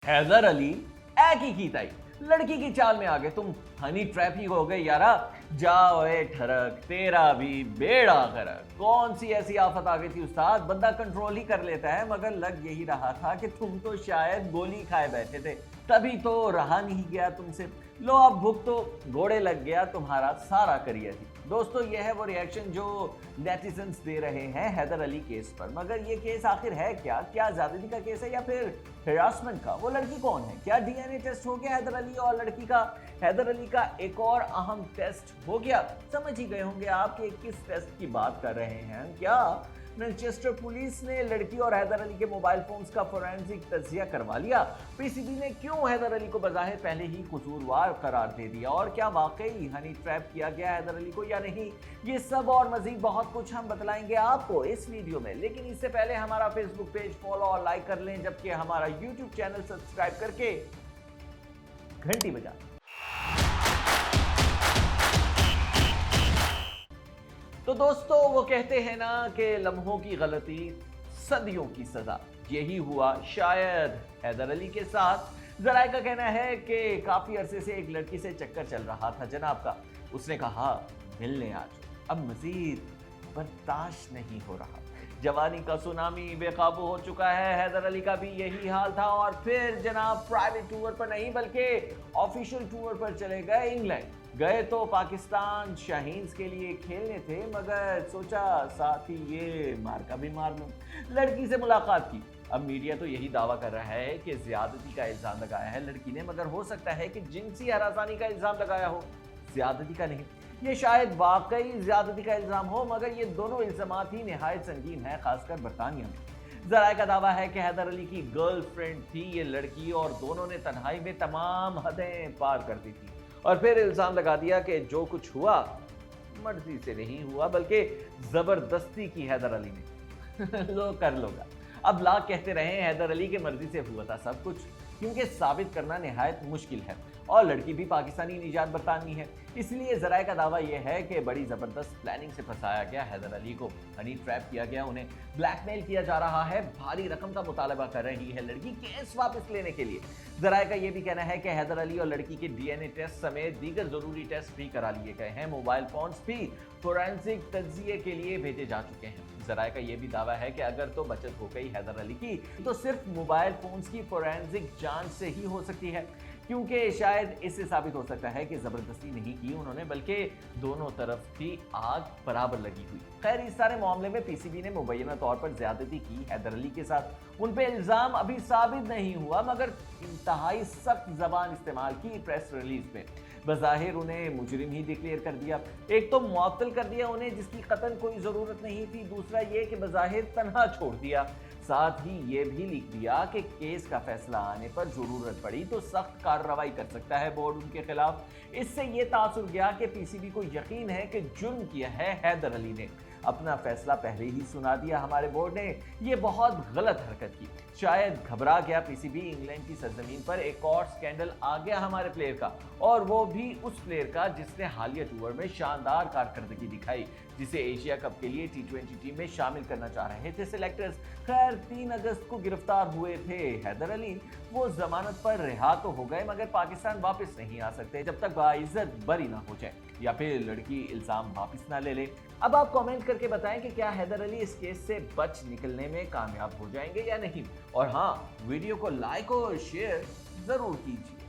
हैदर अली एक ही ताई लड़की की चाल में आ गए, तुम हनी ट्रैप ही हो गए यारा। जाओ ए ठरक, तेरा भी बेड़ा गर्क। कौन सी ऐसी आफत आ गई थी उस्ताद, बंदा कंट्रोल ही कर लेता है, मगर लग यही रहा था कि तुम तो शायद गोली खाए बैठे थे, तभी तो रहा नहीं गया तुमसे। लो अब भूख तो घोड़े लग गया तुम्हारा सारा करियर ही। दोस्तों ये है वो रिएक्शन जो नेटिजन्स दे रहे हैं हैदर अली केस पर। मगर ये केस आखिर है क्या? क्या ज्यादती का केस है या फिर हिरासमेंट का? वो लड़की कौन है? क्या डीएनए टेस्ट हो गया हैदर अली और लड़की का? हैदर अली का एक और अहम टेस्ट हो गया। समझ ही गए होंगे आप कि किस टेस्ट की बात कर रहे हैं। क्या मैनचेस्टर पुलिस ने लड़की और हैदर अली के मोबाइल फोन्स का फोरेंसिक तज्जिया करवा लिया? पीसीबी ने क्यों हैदर अली को बज़ाहिर पहले ही कसूरवार करार दे दिया? और क्या वाकई हनी ट्रैप किया गया हैदर अली को या नहीं? ये सब और मजीद बहुत कुछ हम बतलाएंगे आपको इस वीडियो में। लेकिन इससे पहले हमारा फेसबुक पेज फॉलो और लाइक कर लें, जबकि हमारा यूट्यूब चैनल सब्सक्राइब करके घंटी बजा। तो दोस्तों वो कहते हैं ना कि लम्हों की गलती सदियों की सजा। यही हुआ शायद हैदर अली के साथ। जराए का कहना है कि काफी अरसे से एक लड़की से चक्कर चल रहा था जनाब का। उसने कहा मिलने आ जाओ, अब मजीद बर्दाश्त नहीं हो रहा। जवानी का सुनामी बेकाबू हो चुका है। हैदर अली का भी यही हाल था और फिर जनाब प्राइवेट टूर पर नहीं बल्कि ऑफिशियल टूर पर चले गए इंग्लैंड। गए तो पाकिस्तान शाहीन्स के लिए खेलने थे, मगर सोचा साथ ही ये मार का भी मार लूं। लड़की से मुलाकात की। अब मीडिया तो यही दावा कर रहा है कि ज्यादती का इल्जाम लगाया है लड़की ने, मगर हो सकता है कि जिनसी हरासानी का इल्जाम लगाया हो, ज्यादती का नहीं। ये शायद वाकई ज्यादती का इल्जाम हो, मगर ये दोनों इल्जामात ही निहायत संगीन है, खासकर बरतानिया में। जराए का दावा है कि हैदर अली की गर्लफ्रेंड थी ये लड़की और दोनों ने तन्हाई में तमाम हदें पार कर दी थी। और फिर इल्जाम लगा दिया कि जो कुछ हुआ मर्जी से नहीं हुआ बल्कि जबरदस्ती की हैदर अली ने। लो कर लोगा। अब लाख कहते रहे हैदर अली के मर्जी से हुआ था सब कुछ, क्योंकि साबित करना निहायत मुश्किल है और लड़की भी पाकिस्तानी निजात बरतानी है। इसलिए जराए का दावा यह है कि बड़ी जबरदस्त प्लानिंग से फंसाया गया हैदर अली को, हनी ट्रैप किया गया, उन्हें ब्लैकमेल किया जा रहा है, भारी रकम का मुतालबा कर रही है लड़की केस वापस लेने के लिए। जराए का यह भी कहना है कि हैदर अली और लड़की के डीएनए टेस्ट समेत दीगर जरूरी टेस्ट भी करा लिए गए हैं। मोबाइल फोन्स भी फोरेंसिक तज्जिए के लिए भेजे जा चुके हैं। जराए का यह भी दावा है कि अगर तो बचत हो गई हैदर अली की तो सिर्फ मोबाइल फोन्स की फोरेंसिक जांच से ही हो सकती है, क्योंकि शायद इससे साबित हो सकता है कि जबरदस्ती नहीं की उन्होंने, बल्कि दोनों तरफ की आग बराबर लगी हुई। खैर इस सारे मामले में पीसीबी ने मुबैना तौर पर ज्यादती की हैदर अली के साथ। उन पे इल्जाम अभी साबित नहीं हुआ, मगर इंतहाई सख्त जबान इस्तेमाल की प्रेस रिलीज में। बज़ाहिर उन्हें मुजरिम ही डिक्लेयर कर दिया। एक तो मुअत्तल कर दिया उन्हें जिसकी कतन कोई ज़रूरत नहीं थी, दूसरा ये कि बज़ाहिर तन्हा छोड़ दिया। साथ ही ये भी लिख दिया कि केस का फैसला आने पर जरूरत पड़ी तो सख्त कार्रवाई कर सकता है बोर्ड उनके खिलाफ। इससे ये तासुर गया कि पीसीबी को यकीन है कि जुर्म किया है हैदर अली ने। अपना फैसला पहले ही सुना दिया हमारे बोर्ड ने। ये बहुत गलत हरकत की। शायद घबरा गया पीसीबी, इंग्लैंड की सरजमीन पर एक और स्कैंडल आ गया हमारे प्लेयर का, और वो भी उस प्लेयर का जिसने हालिया टूर में शानदार कारकर्दगी दिखाई, जिसे एशिया कप के लिए टी20 टीम में शामिल करना चाह रहे थे सिलेक्टर्स। खैर 3 अगस्त को गिरफ्तार हुए थे हैदर अली। वो जमानत पर रिहा तो हो गए, मगर पाकिस्तान वापस नहीं आ सकते जब तक बाइज्जत बरी ना हो जाए या फिर लड़की इल्जाम वापस ना ले ले। अब आप कमेंट करके बताएं कि क्या हैदर अली इस केस से बच निकलने में कामयाब हो जाएंगे या नहीं। और हाँ, वीडियो को लाइक और शेयर जरूर कीजिए।